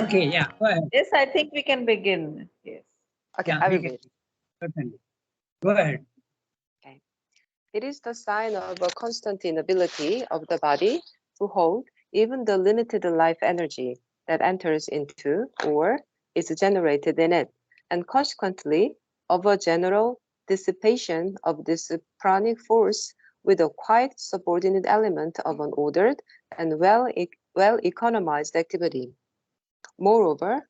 Okay, yeah, go ahead. Yes, I think we can begin. Yes. Okay, Yeah, I we will can, read. certainly. Go ahead. Okay. It is the sign of a constant inability of the body to hold even the limited life energy that enters into or is generated in it, and consequently of a general dissipation of this pranic force with a quite subordinate element of an ordered and well economized activity. Moreover,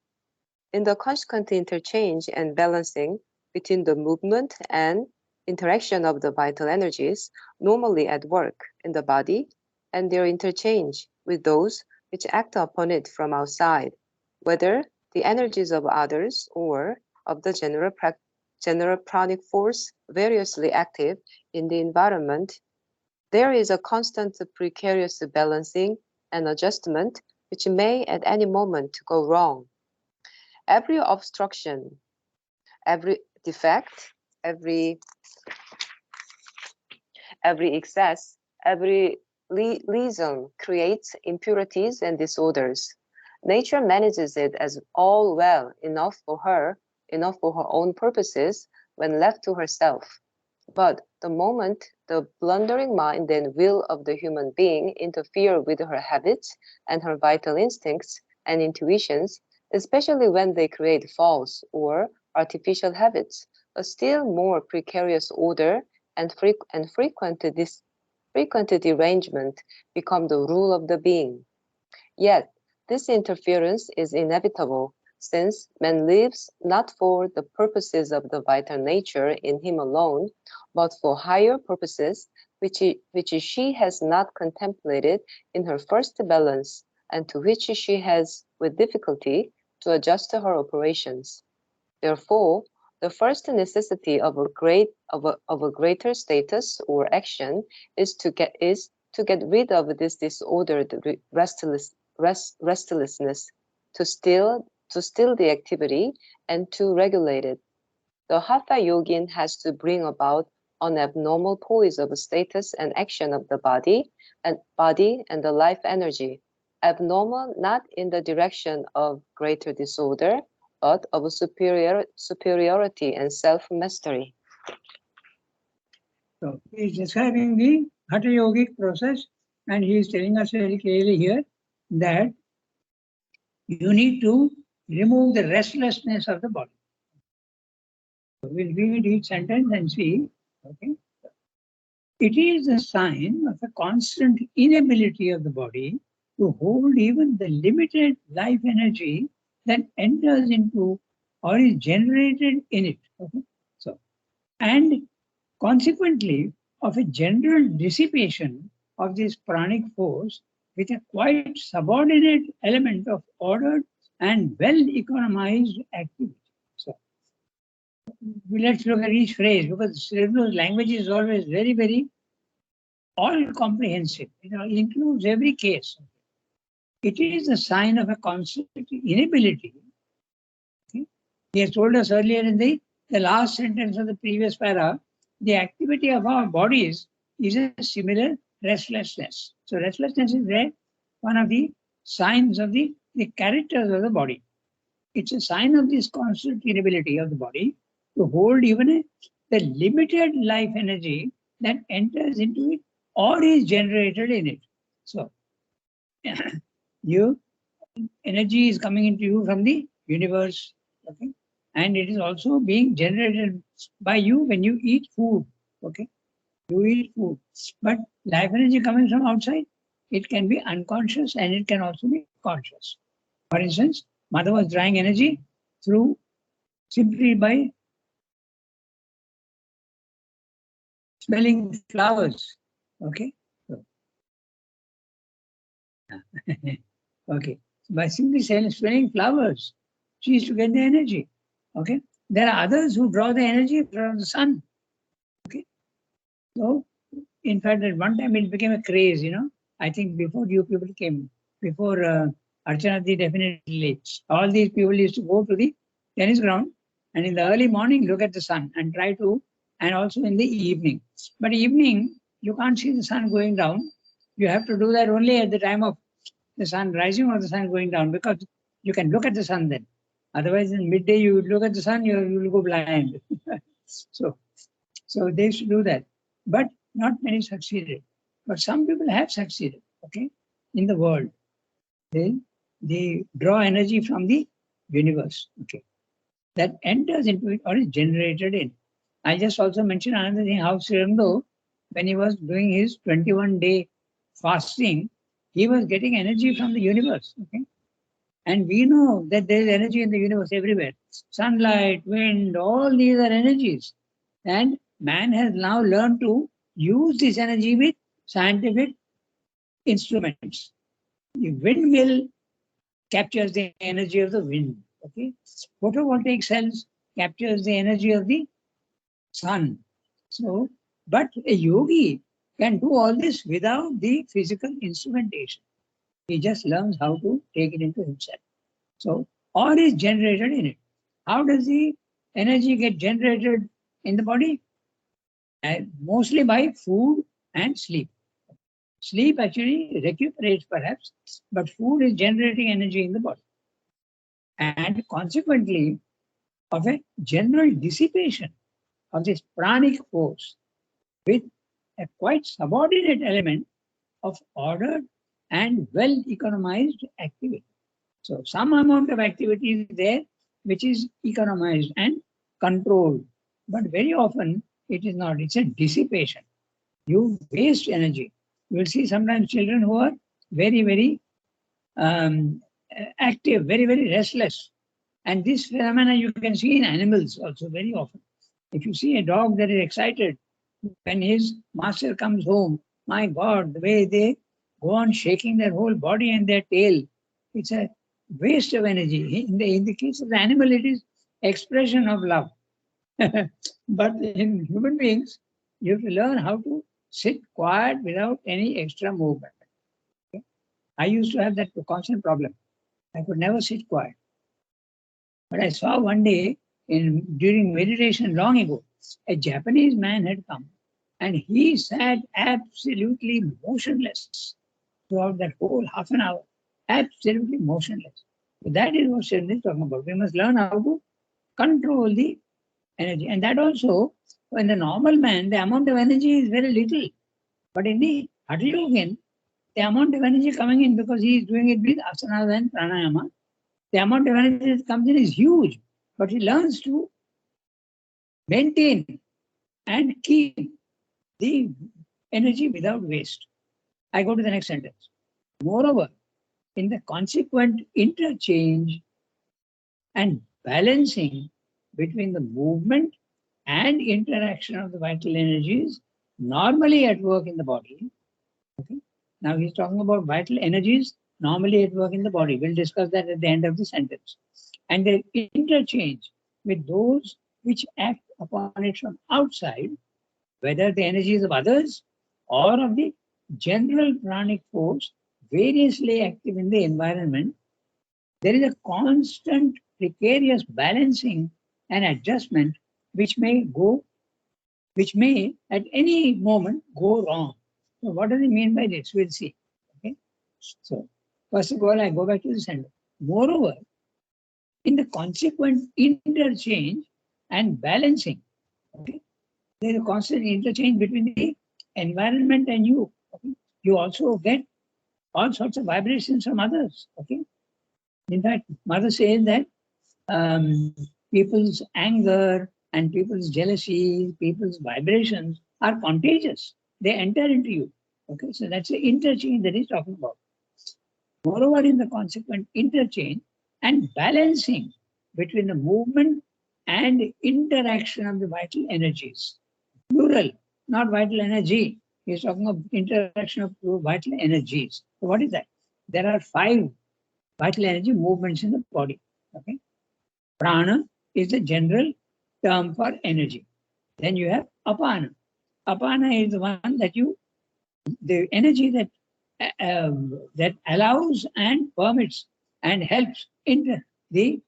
in the consequent interchange and balancing between the movement and interaction of the vital energies normally at work in the body and their interchange with those which act upon it from outside, whether the energies of others or of the general pranic force variously active in the environment, there is a constant precarious balancing and adjustment which may at any moment go wrong. Every obstruction, every defect, every excess, every lesion creates impurities and disorders. Nature manages it as all well enough for her own purposes when left to herself. But the moment the blundering mind and will of the human being interfere with her habits and her vital instincts and intuitions, especially when they create false or artificial habits, a still more precarious order and frequent derangement become the rule of the being. Yet, this interference is inevitable, since man lives not for the purposes of the vital nature in him alone, but for higher purposes which she has not contemplated in her first balance, and to which she has with difficulty to adjust her operations. Therefore, the first necessity of a greater status or action is to get rid of this disordered restlessness, to still the activity and to regulate it. The Hatha yogin has to bring about an abnormal poise of status and action of the body and the life energy, abnormal not in the direction of greater disorder, but of superiority and self-mastery. So he is describing the Hatha Yogic process, and he is telling us very clearly here that you need to remove the restlessness of the body. So we'll read each sentence and see. Okay. It is a sign of a constant inability of the body to hold even the limited life energy that enters into or is generated in it. Okay. So, and consequently, of a general dissipation of this pranic force with a quite subordinate element of ordered and well economized activity. So, let's look at each phrase, because Sridhar's language is always very, very all comprehensive. It includes every case. It is a sign of a constant inability. Okay? He has told us earlier in the last sentence of the previous para, the activity of our bodies is a similar restlessness. So restlessness is there, one of the signs of the characters of the body. It's a sign of this constant inability of the body to hold even the limited life energy that enters into it or is generated in it. So, energy is coming into you from the universe, okay, and it is also being generated by you when you eat food, okay. You eat food, but life energy coming from outside, it can be unconscious and it can also be conscious. For instance, mother was drawing energy through simply by smelling flowers, okay. So, okay, by simply smelling flowers, she is to get the energy. Okay, there are others who draw the energy from the sun. Okay, so in fact, at one time it became a craze. I think before you people came, before Archana definitely, all these people used to go to the tennis ground and in the early morning look at the sun and try to, and also in the evening. But evening you can't see the sun going down. You have to do that only at the time of the sun rising or the sun going down, because You can look at the sun then. Otherwise, in midday, you would look at the sun, you will go blind. so they used to do that. But not many succeeded. But some people have succeeded, okay, in the world. They draw energy from the universe, okay, that enters into it or is generated in. I just also mentioned another thing, how Sri Aurobindo, when he was doing his 21-day fasting, he was getting energy from the universe, okay. And we know that there is energy in the universe everywhere. Sunlight, wind, all these are energies. And man has now learned to use this energy with scientific instruments. The windmill captures the energy of the wind. Okay, photovoltaic cells captures the energy of the sun. So, but a yogi can do all this without the physical instrumentation. He just learns how to take it into himself. So, all is generated in it. How does the energy get generated in the body? Mostly by food and sleep. Sleep actually recuperates perhaps, but food is generating energy in the body. And consequently, of a general dissipation of this pranic force with a quite subordinate element of ordered and well economized activity. So some amount of activity is there which is economized and controlled, but very often it is not. It's a dissipation. You waste energy. You will see sometimes children who are very, very active, very, very restless. And this phenomena you can see in animals also very often. If you see a dog that is excited when his master comes home, my God, the way they go on shaking their whole body and their tail, it's a waste of energy. In the case of the animal, it is expression of love. But in human beings, you have to learn how to sit quiet without any extra movement. Okay? I used to have that constant problem. I could never sit quiet. But I saw one day during meditation long ago, a Japanese man had come and he sat absolutely motionless throughout that whole half an hour, absolutely motionless. So that is what Sri is talking about. We must learn how to control the energy. And that also, in the normal man, the amount of energy is very little. But in the Hatha Yogin, the amount of energy coming in, because he is doing it with asanas and pranayama, the amount of energy that comes in is huge. But he learns to maintain and keep the energy without waste. I go to the next sentence. Moreover, in the consequent interchange and balancing between the movement and interaction of the vital energies normally at work in the body. Okay. Now he's talking about vital energies normally at work in the body. We'll discuss that at the end of the sentence. And the interchange with those which act upon it from outside, whether the energies of others or of the general pranic force variously active in the environment, there is a constant precarious balancing and adjustment which may at any moment go wrong. So what does it mean by this? We'll see. Okay. So first of all, I go back to the sentence. Moreover, in the consequent interchange and balancing, okay, there is a constant interchange between the environment and you. Okay? You also get all sorts of vibrations from others. Okay. In fact, Mother says that people's anger and people's jealousy, people's vibrations are contagious. They enter into you. Okay, so that's the interchange that he's talking about. Moreover, in the consequent interchange and balancing between the movement and interaction of the vital energies. Plural, not vital energy. He's talking of interaction of vital energies. So what is that? There are 5 vital energy movements in the body. Okay, prana is the general term for energy. Then you have apana. Apana is the one that the energy that that allows and permits and helps in the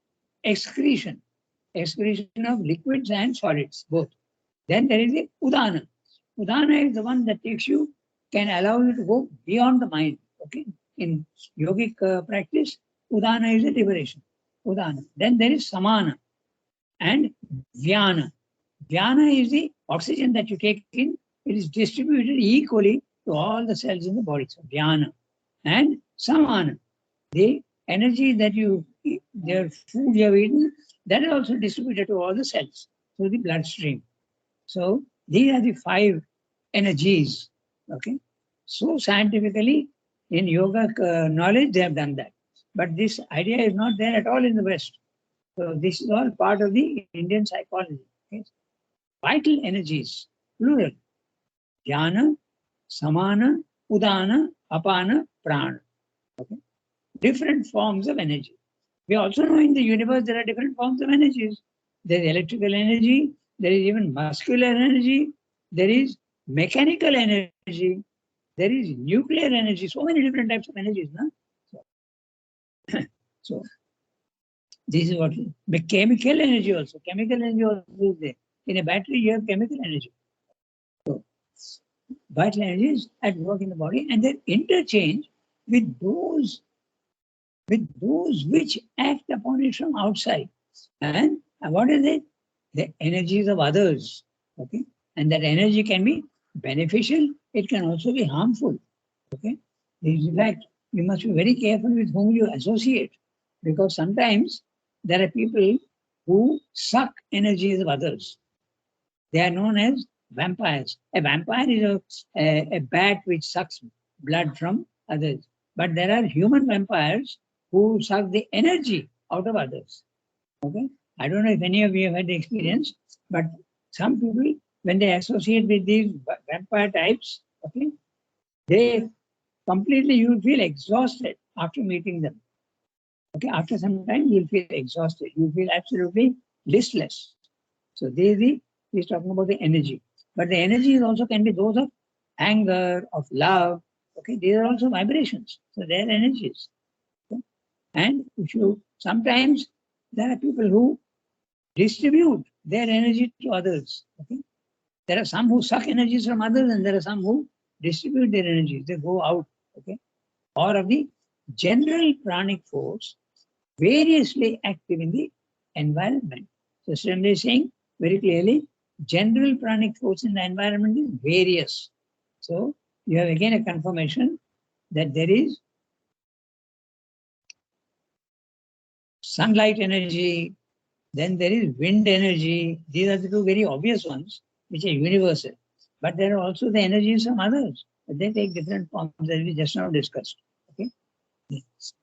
excretion of liquids and solids, both. Then there is the udana. Udana is the one that can allow you to go beyond the mind. Okay, in yogic practice, Udana is the liberation. Udana. Then there is Samana and Vyana. Vyana is the oxygen that you take in. It is distributed equally to all the cells in the body. So Vyana. And Samana. The energy that you eat, the food you have eaten, that is also distributed to all the cells through the bloodstream. So these are the 5 energies. Okay. So scientifically, in yoga knowledge, they have done that. But this idea is not there at all in the West. So this is all part of the Indian psychology. Okay. Vital energies, plural. Jnana, Samana, Udana, Apana, Prana. Okay. Different forms of energy. We also know in the universe there are different forms of energies. There is electrical energy, there is even muscular energy, there is mechanical energy, there is nuclear energy, so many different types of energies. No? So this is what chemical energy also. Chemical energy also is there. In a battery, you have chemical energy. So vital energies at work in the body, and then interchange with those which act upon it from outside. And what is it? The energies of others. Okay. And that energy can be beneficial, it can also be harmful. Okay. In fact, you must be very careful with whom you associate, because sometimes there are people who suck energies of others. They are known as vampires. A vampire is a bat which sucks blood from others. But there are human vampires who suck the energy out of others. Okay. I don't know if any of you have had the experience, but some people, when they associate with these vampire types, okay, they completely, you will feel exhausted after meeting them. Okay, after some time, you'll feel exhausted. You'll feel absolutely listless. So he's talking about the energy. But the energy is also can be those of anger, of love. Okay, these are also vibrations. So they are energies. Okay? And if you sometimes there are people who distribute their energy to others. Okay? There are some who suck energies from others, and there are some who distribute their energies. They go out. Okay, or of the general pranic force variously active in the environment. So Srimli is saying very clearly, general pranic force in the environment is various. So you have again a confirmation that there is sunlight energy, then there is wind energy. These are the 2 very obvious ones, which are universal. But there are also the energies from others. But they take different forms, as we just now discussed. Okay,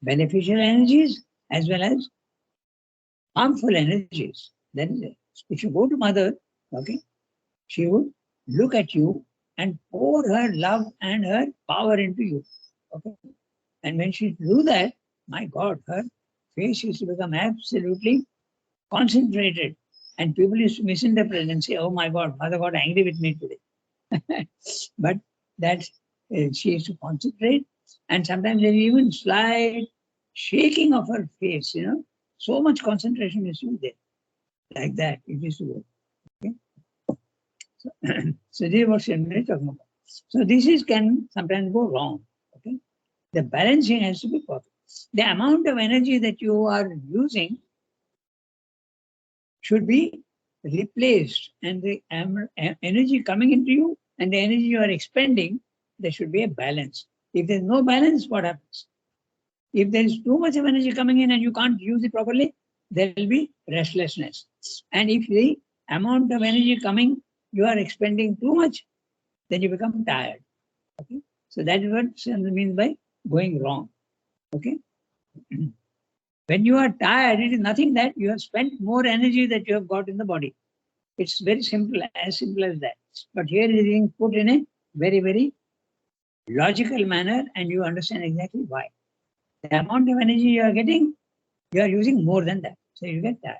beneficial energies as well as harmful energies. Then, if you go to mother, okay, she would look at you and pour her love and her power into you. Okay, and when she do that, my God, her face used to become absolutely concentrated, and people used to misinterpret and say, "Oh my God, mother got angry with me today." But that she used to concentrate, and sometimes there is even slight shaking of her face. So much concentration is there, like that. It is to go. Okay? So this is what Srimli is talking about. So this can sometimes go wrong. Okay, the balancing has to be perfect. The amount of energy that you are using should be replaced, and the energy coming into you and the energy you are expending, there should be a balance. If there's no balance, what happens? If there is too much of energy coming in and you can't use it properly, there will be restlessness. And if the amount of energy coming, you are expending too much, then you become tired. Okay, so that is what Sandra means by going wrong. Okay. When you are tired, it is nothing that you have spent more energy that you have got in the body. It's very simple, as simple as that. But here it is being put in a very, very logical manner, and you understand exactly why. The amount of energy you are getting, you are using more than that. So you get tired.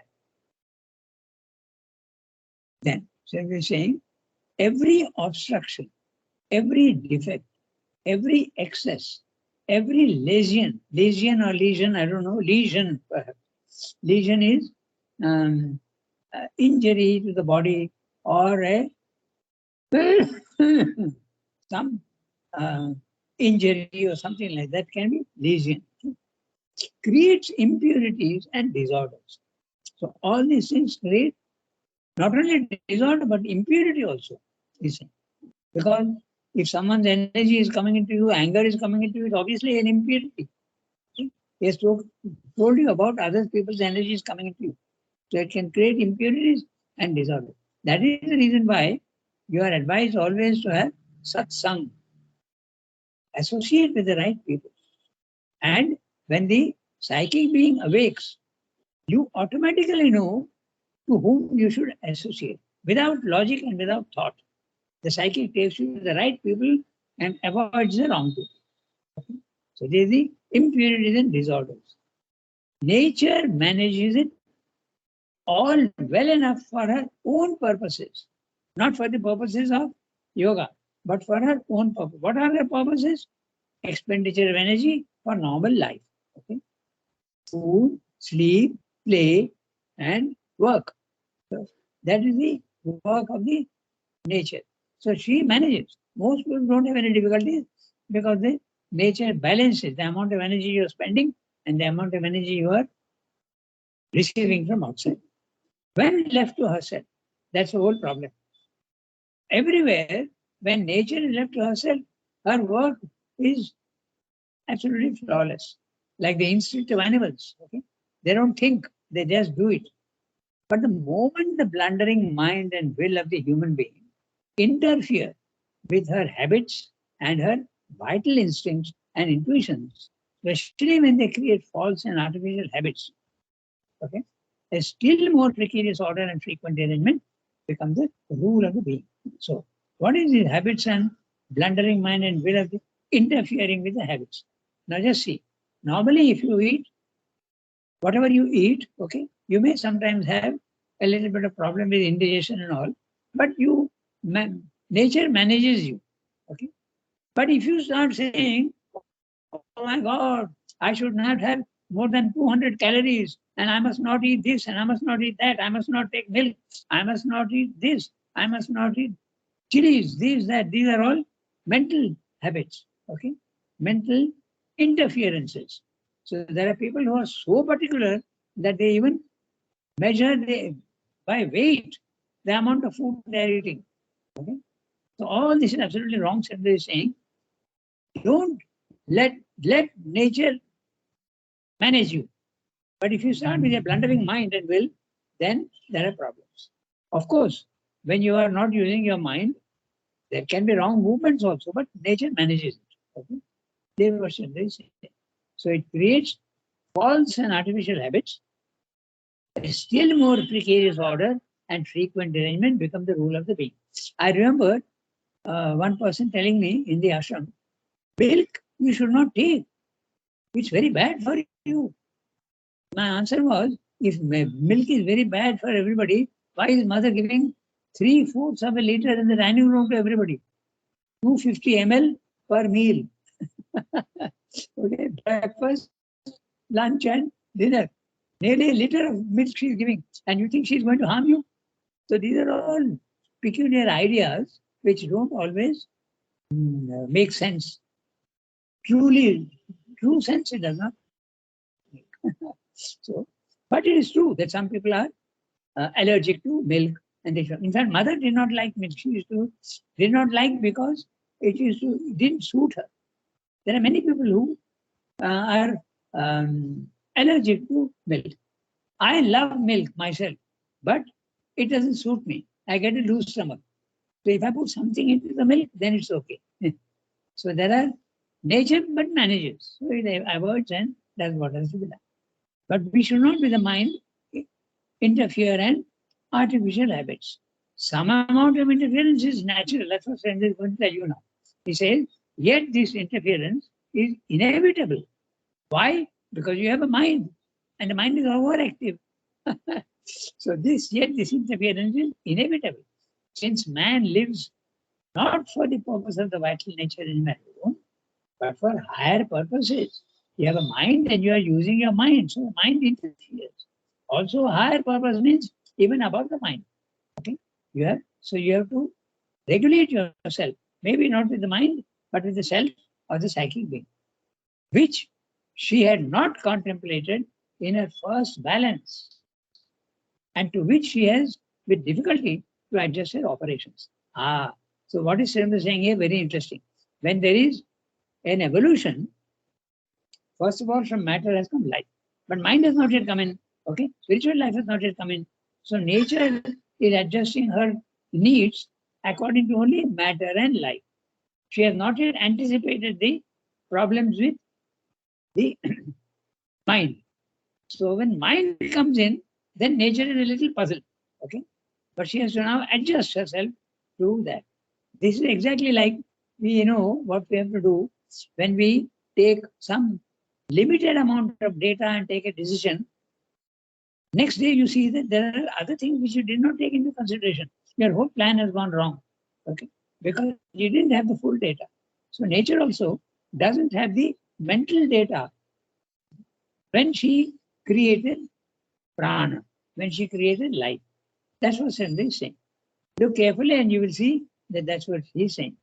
Then, so we're saying every obstruction, every defect, every excess, every lesion or lesion, I don't know, lesion perhaps. Lesion is injury to the body, or a some injury or something like that can be lesion. creates impurities and disorders. So all these things create not only disorder but impurity also. Listen. Because if someone's energy is coming into you, anger is coming into you, it's obviously an impurity. He has told you about other people's energy is coming into you. So it can create impurities and disorder. That is the reason why you are advised always to have satsang. Associate with the right people. And when the psychic being awakes, you automatically know to whom you should associate without logic and without thought. The psychic takes you to the right people and avoids the wrong people. Okay? So there is the impurities and disorders. Nature manages it all well enough for her own purposes, not for the purposes of yoga, but for her own purpose. What are her purposes? Expenditure of energy for normal life. Okay? Food, sleep, play, and work. So that is the work of the nature. So she manages. Most people don't have any difficulties because the nature balances the amount of energy you are spending and the amount of energy you are receiving from outside. When left to herself, that's the whole problem. Everywhere, when nature is left to herself, her work is absolutely flawless. Like the instinct of animals. Okay? They don't think, they just do it. But the moment the blundering mind and will of the human being interfere with her habits and her vital instincts and intuitions, especially when they create false and artificial habits, okay, a still more precarious order and frequent arrangement becomes the rule of the being. So, what is the habits and blundering mind and will of the interfering with the habits? Now, just see. Normally, if you eat, whatever you eat, okay, you may sometimes have a little bit of problem with indigestion and all, but nature manages you, okay. But if you start saying, oh my God, I should not have more than 200 calories, and I must not eat this, and I must not eat that, I must not take milk, I must not eat this, I must not eat chilies, these, that, these are all mental habits, okay, mental interferences. So there are people who are so particular that they even measure by weight the amount of food they are eating. Okay? So all this is absolutely wrong. Somebody is saying, don't let nature manage you. But if you start with a blundering mind and will, then there are problems. Of course, when you are not using your mind, there can be wrong movements also, but nature manages it. Okay? They were simply saying. So it creates false and artificial habits. A still more precarious order and frequent derangement become the rule of the being. I remember one person telling me in the ashram, milk you should not take. It's very bad for you. My answer was, if milk is very bad for everybody, why is mother giving 3/4 of a liter in the dining room to everybody? 250 ml per meal. Okay, breakfast, lunch, and dinner. Nearly a liter of milk she's giving, and you think she's going to harm you? So these are all peculiar ideas which don't always make sense. True sense it does not make. So, but it is true that some people are allergic to milk, and they should. In fact, mother did not like milk. She did not like because it didn't suit her. There are many people who are allergic to milk. I love milk myself, but it doesn't suit me. I get a loose stomach. So if I put something into the milk, then it's okay. So there are nature but manages. So it avoids and does what has to be done. But we should not with the mind interfere and artificial habits. Some amount of interference is natural. That's what Sandra is going to tell you now. He says, yet this interference is inevitable. Why? Because you have a mind, and the mind is overactive. So this interference is inevitable. Since man lives not for the purpose of the vital nature in man alone, but for higher purposes. You have a mind and you are using your mind, so the mind interferes. Also, a higher purpose means even above the mind. Okay, you have to regulate yourself. Maybe not with the mind, but with the self or the psychic being, which she had not contemplated in her first balance, and to which she has, with difficulty, to adjust her operations. So what is Srimati saying here? Very interesting. When there is an evolution, first of all, from matter has come life, but mind has not yet come in. Okay, spiritual life has not yet come in. So nature is adjusting her needs according to only matter and life. She has not yet anticipated the problems with the mind. So when mind comes in, then nature is a little puzzled. Okay, but she has to now adjust herself to that. This is exactly like we know what we have to do when we take some limited amount of data and take a decision. Next day, you see that there are other things which you did not take into consideration. Your whole plan has gone wrong. Okay, because you didn't have the full data. So nature also doesn't have the mental data when she created prana, when she created life. That's what Sandra is saying. Look carefully and you will see that that's what he's saying.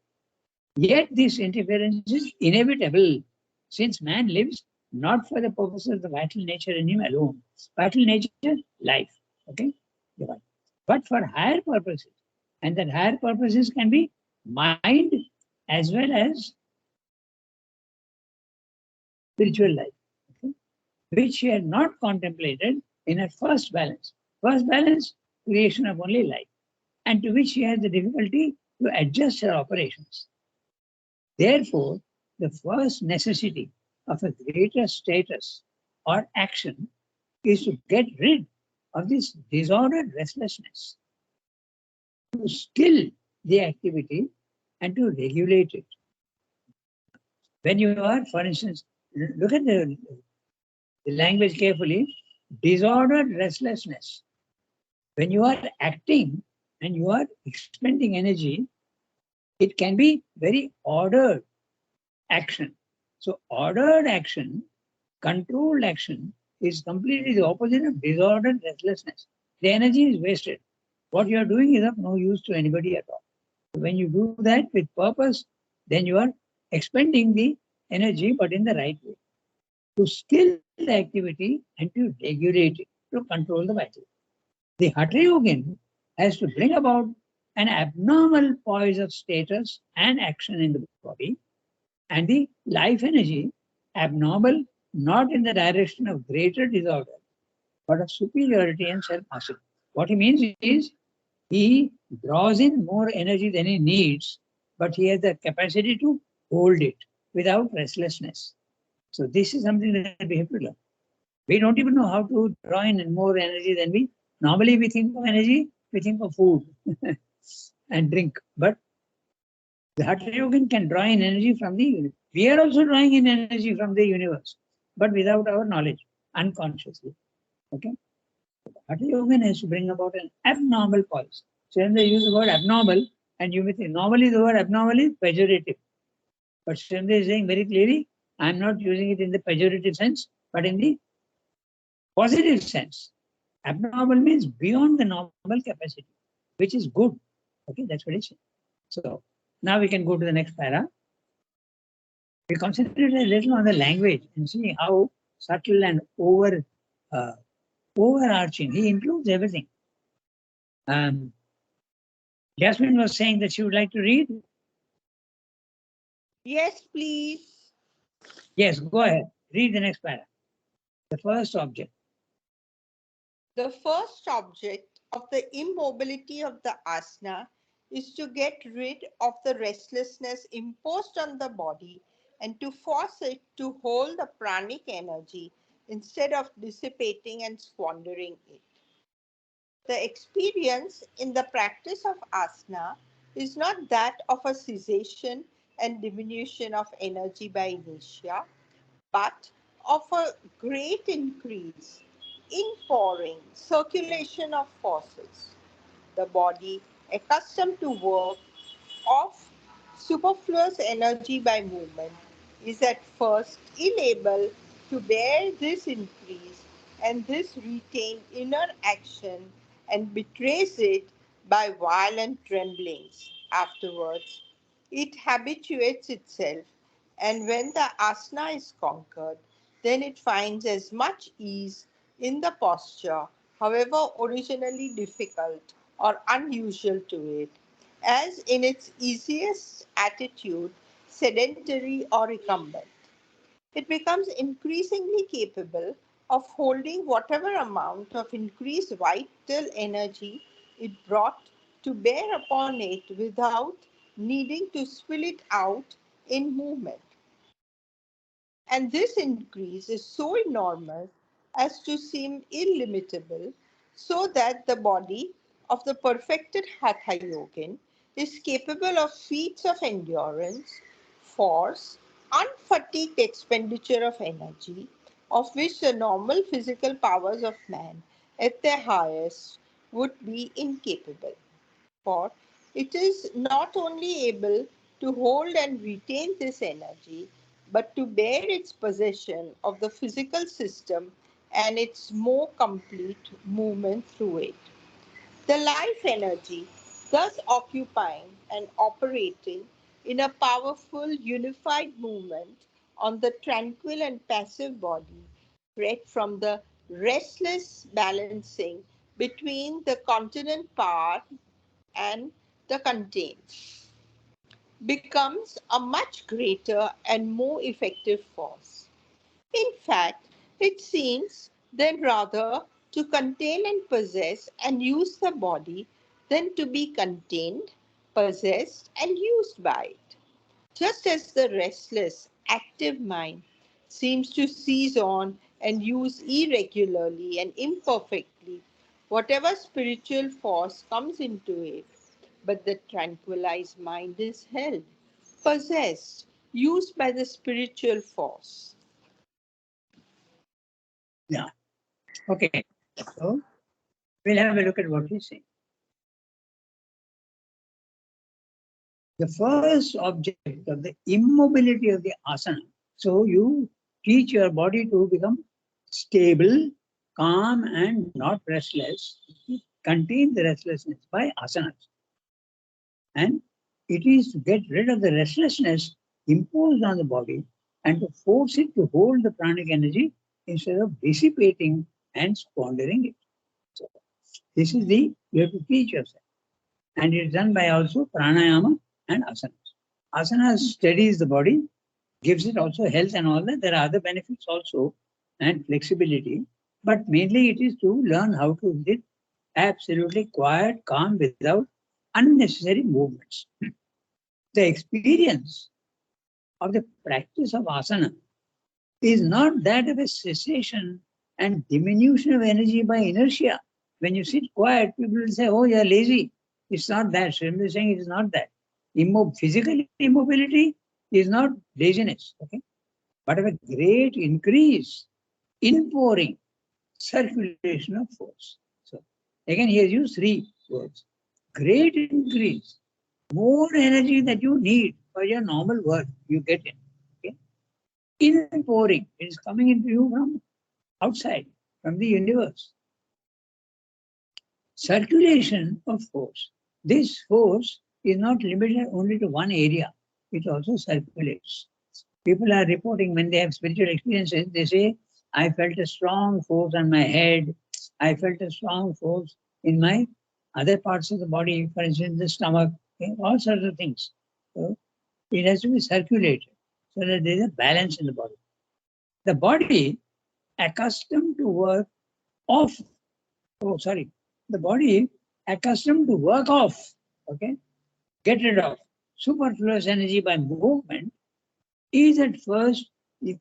Yet this interference is inevitable since man lives not for the purpose of the vital nature in him alone. Vital nature, life. Okay? Divine. But for higher purposes. And that higher purposes can be mind as well as spiritual life. Okay? Which she had not contemplated in her first balance. First balance, creation of only life. And to which she has the difficulty to adjust her operations. Therefore, the first necessity of a greater status or action is to get rid of this disordered restlessness, to still the activity and to regulate it. When you are, for instance, look at the language carefully, disordered restlessness. When you are acting and you are expending energy, it can be very ordered action. So ordered action, controlled action is completely the opposite of disordered restlessness. The energy is wasted. What you are doing is of no use to anybody at all. When you do that with purpose, then you are expending the energy, but in the right way. To still the activity and to regulate it, to control the vital. The Hatha Yogin has to bring about an abnormal poise of status and action in the body, and the life energy abnormal, not in the direction of greater disorder, but of superiority and self-mastery. What he means is he draws in more energy than he needs, but he has the capacity to hold it without restlessness. So this is something that we have to learn. We don't even know how to draw in more energy than we normally. We think of energy, we think of food and drink, but the Hatha Yogin can draw in energy from the universe. We are also drawing in energy from the universe, but without our knowledge, unconsciously. Okay? Hatha Yogin has to bring about an abnormal poise. So when they use the word abnormal, and you may think normally the word abnormal is pejorative. But Srindra is saying very clearly, I am not using it in the pejorative sense, but in the positive sense. Abnormal means beyond the normal capacity, which is good. Okay, that's what it's saying. So now we can go to the next para. We concentrate a little on the language and see how subtle and overarching. He includes everything. Jasmine was saying that she would like to read. Yes, please. Yes, go ahead. Read the next para. The first object. The first object of the immobility of the asana is to get rid of the restlessness imposed on the body and to force it to hold the pranic energy instead of dissipating and squandering it. The experience in the practice of asana is not that of a cessation and diminution of energy by inertia, but of a great increase in pouring, circulation of forces. The body, accustomed to work off superfluous energy by movement, is at first unable to bear this increase and this retained inner action and betrays it by violent tremblings. Afterwards, it habituates itself, and when the asana is conquered, then it finds as much ease in the posture, however originally difficult or unusual to it, as in its easiest attitude, sedentary or recumbent. It becomes increasingly capable of holding whatever amount of increased vital energy it brought to bear upon it without needing to spill it out in movement. And this increase is so enormous as to seem illimitable, so that the body of the perfected Hatha Yogin is capable of feats of endurance, force, unfatigued expenditure of energy, of which the normal physical powers of man at their highest would be incapable. For it is not only able to hold and retain this energy, but to bear its possession of the physical system and its more complete movement through it. The life energy, thus occupying and operating in a powerful unified movement on the tranquil and passive body, bred from the restless balancing between the continent part and the contained, becomes a much greater and more effective force. In fact, it seems then rather to contain and possess and use the body than to be contained, possessed, and used by it. Just as the restless, active mind seems to seize on and use irregularly and imperfectly whatever spiritual force comes into it, but the tranquilized mind is held, possessed, used by the spiritual force. Yeah. Okay. So we'll have a look at what he's saying. The first object of the immobility of the asana. So you teach your body to become stable, calm, and not restless. Contain the restlessness by asanas. And it is to get rid of the restlessness imposed on the body and to force it to hold the pranic energy instead of dissipating and squandering it. So this is you have to teach yourself. And it's done by also pranayama and asanas. Asanas steadies the body, gives it also health and all that. There are other benefits also and flexibility. But mainly it is to learn how to sit absolutely quiet, calm, without unnecessary movements. The experience of the practice of asana is not that of a cessation and diminution of energy by inertia. When you sit quiet, people will say, oh, you're lazy. It's not that. Srimati is saying it is not that. Physical immobility is not laziness, okay? But of a great increase, inpouring, circulation of force. So again, he has used three words. Great increase, more energy that you need for your normal work, you get it. Okay? Inpouring, it is coming into you from outside, from the universe. Circulation of force. This force is not limited only to one area, it also circulates. People are reporting when they have spiritual experiences, they say, I felt a strong force on my head, I felt a strong force in my other parts of the body, for instance, the stomach, okay? All sorts of things. So it has to be circulated so that there is a balance in the body. The body accustomed to work off, the body accustomed to work off, okay, get rid of superfluous energy by movement is at first, this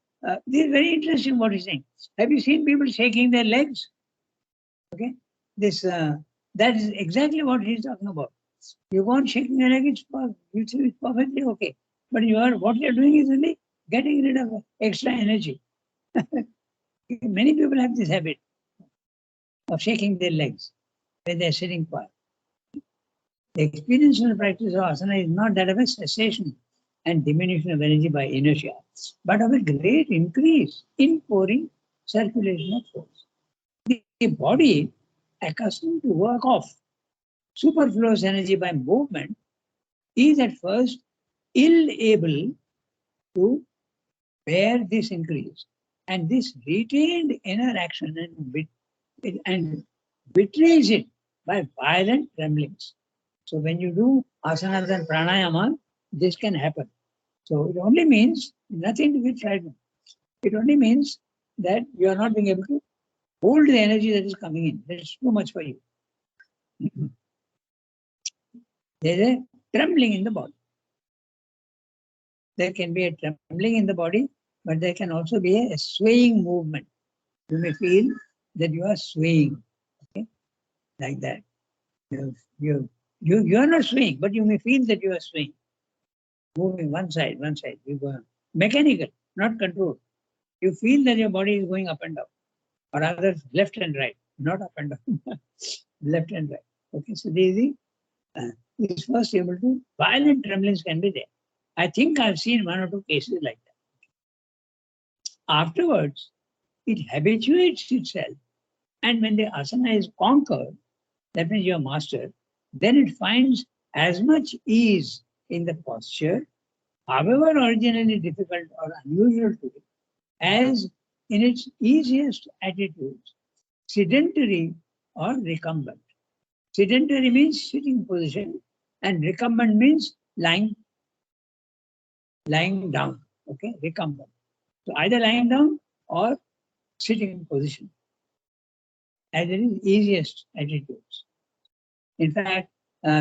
is very interesting what he's saying. Have you seen people shaking their legs? Okay, that is exactly what he's talking about. You want shaking your leg, it's perfectly okay. But what you're doing is only getting rid of extra energy. Many people have this habit of shaking their legs when they're sitting quiet. The experience of the practice of asana is not that of a cessation and diminution of energy by inertia, but of a great increase in pouring circulation of force. The body, accustomed to work off superfluous energy by movement, is at first ill able to bear this increase. And this retained inner action and betrays it by violent tremblings. So when you do asanas and pranayama, this can happen. So it only means nothing to be frightened. It only means that you are not being able to hold the energy that is coming in. That is too much for you. There is a trembling in the body. There can be a trembling in the body, but there can also be a swaying movement. You may feel that you are swaying, okay, like that. You are not swaying, but you may feel that you are swaying, moving one side. You go mechanical, not controlled. You feel that your body is going up and down, or rather left and right, not up and down, left and right. Okay, so is first able to violent tremblings can be there. I think I've seen one or two cases like that. Afterwards, it habituates itself, and when the asana is conquered, that means you're master, then it finds as much ease in the posture, however originally difficult or unusual to it, as in its easiest attitudes, sedentary or recumbent. Sedentary means sitting position, and recumbent means lying down. Okay, recumbent. So either lying down or sitting position, as it is easiest attitudes. In fact,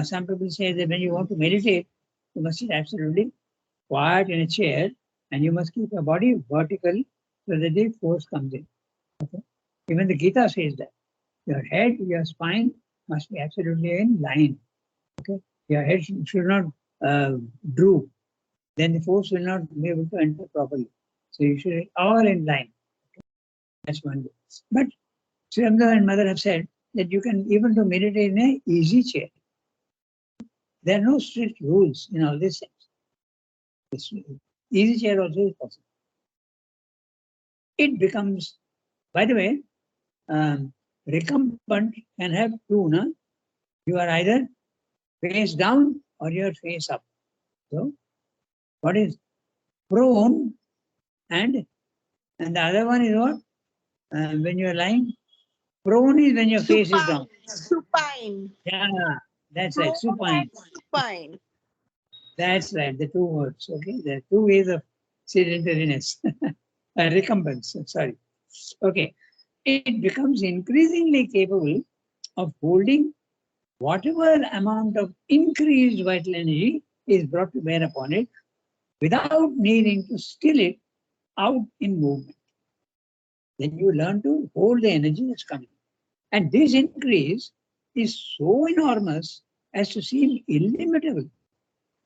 some people say that when you want to meditate, you must sit absolutely quiet in a chair, and you must keep your body vertical so that the force comes in. Okay? Even the Gita says that your head, your spine must be absolutely in line. Okay, your head should not droop. Then the force will not be able to enter properly. So you should be all in line. Okay? That's one way. But Sri Aurobindo and Mother have said that you can even to meditate in an easy chair. There are no strict rules in all this sense. Easy chair also is possible. It becomes, by the way, recumbent can have two. No? You are either face down or you are face up. So, what is prone and the other one is what? When you are lying, prone is when your face is down. Supine. Yeah, that's right, Prone supine. and supine. That's right, the two words. Okay, there are two ways of sedentariness. Recumbence, sorry. Okay, it becomes increasingly capable of holding whatever amount of increased vital energy is brought to bear upon it without needing to still it out in movement. Then you learn to hold the energy that's coming. And this increase is so enormous as to seem illimitable,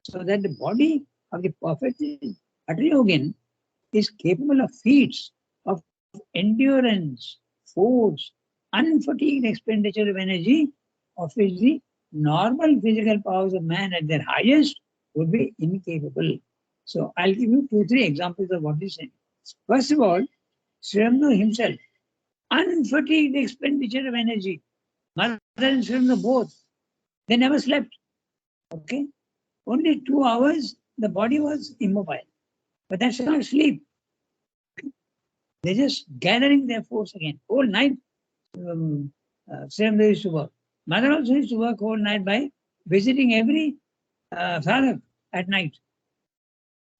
so that the body of the perfect Hatha Yogin is capable of feats of endurance, force, unfatigued expenditure of energy, of which the normal physical powers of man at their highest would be incapable. So I'll give you 2-3 examples of what he's saying. First of all, Sri Aurobindo himself, unfatigued expenditure of energy. Mother and Sri Aurobindo both, they never slept. Okay, only 2 hours the body was immobile, but that's not sleep. They're just gathering their force again. Whole night, Sri Aurobindo used to work. Mother also used to work whole night by visiting every sadhak at night.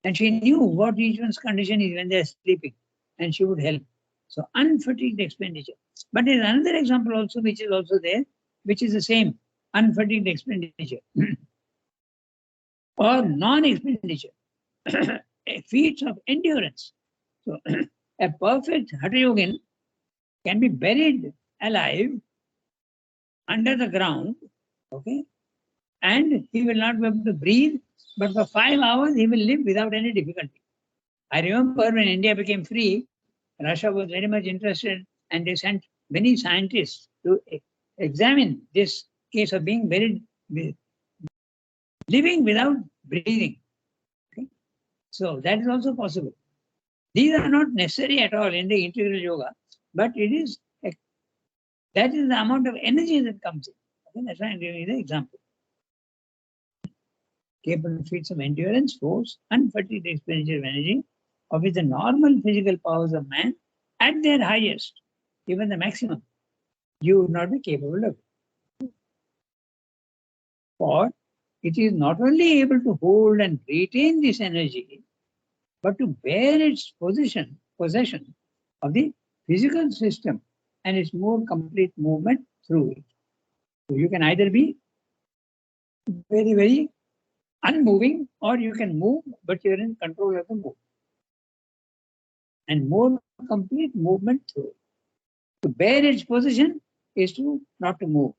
And she knew what each one's condition is when they're sleeping, and she would help. So unfatigued expenditure. But there's another example also, which is also there, which is the same, unfatigued expenditure or non-expenditure, feats of endurance. So a perfect Hatha Yogin can be buried alive under the ground, okay, and he will not be able to breathe, but for 5 hours he will live without any difficulty. I remember when India became free, Russia was very much interested, and they sent many scientists to examine this case of being buried, living without breathing. Okay? So that is also possible. These are not necessary at all in the integral yoga, but it is that is the amount of energy that comes in. Okay? That's why I'm giving you the example. Capable feats of endurance, force, unfatigued expenditure of energy, of which the normal physical powers of man at their highest, even the maximum, you would not be capable of it. For it is not only able to hold and retain this energy, but to bear its possession of the physical system and its more complete movement through it. So you can either be very, very unmoving, or you can move, but you're in control of the movement. And more complete movement through it. To bear its position is to not to move.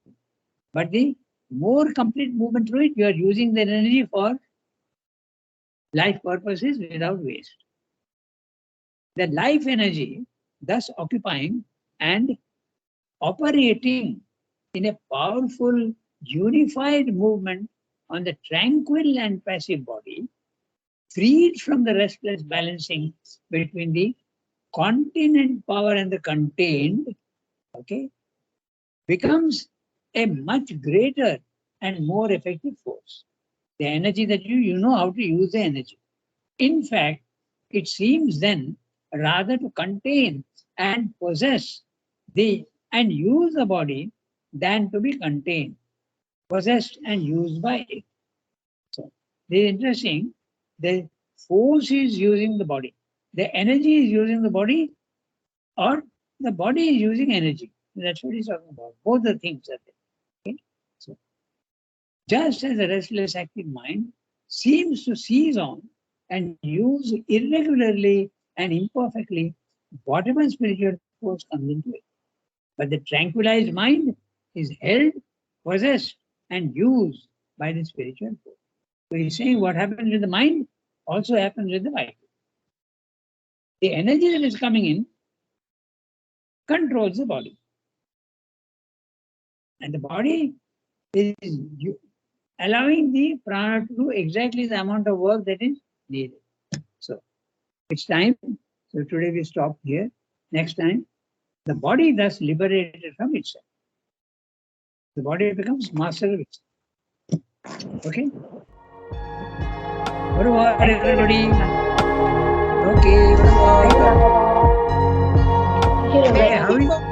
But the more complete movement through it, you are using the energy for life purposes without waste. The life energy, thus occupying and operating in a powerful, unified movement on the tranquil and passive body, freed from the restless balancing between the continent power and the contained, okay, becomes a much greater and more effective force. The energy that you know how to use the energy. In fact, it seems then rather to contain and possess and use the body than to be contained, possessed and used by it. So this is interesting. The force is using the body. The energy is using the body, or the body is using energy. That's what he's talking about. Both the things are there. Okay? So just as the restless active mind seems to seize on and use irregularly and imperfectly whatever spiritual force comes into it. But the tranquilized mind is held, possessed, and used by the spiritual force. So he's saying what happens with the mind also happens with the body. The energy that is coming in controls the body. And the body is allowing the prana to do exactly the amount of work that is needed. So it's time. So today we stop here. Next time, the body thus liberated from itself. The body becomes master of itself. Okay? Au revoir, everybody. Okay, bye-bye. Thank you, Hey, Rebecca. how is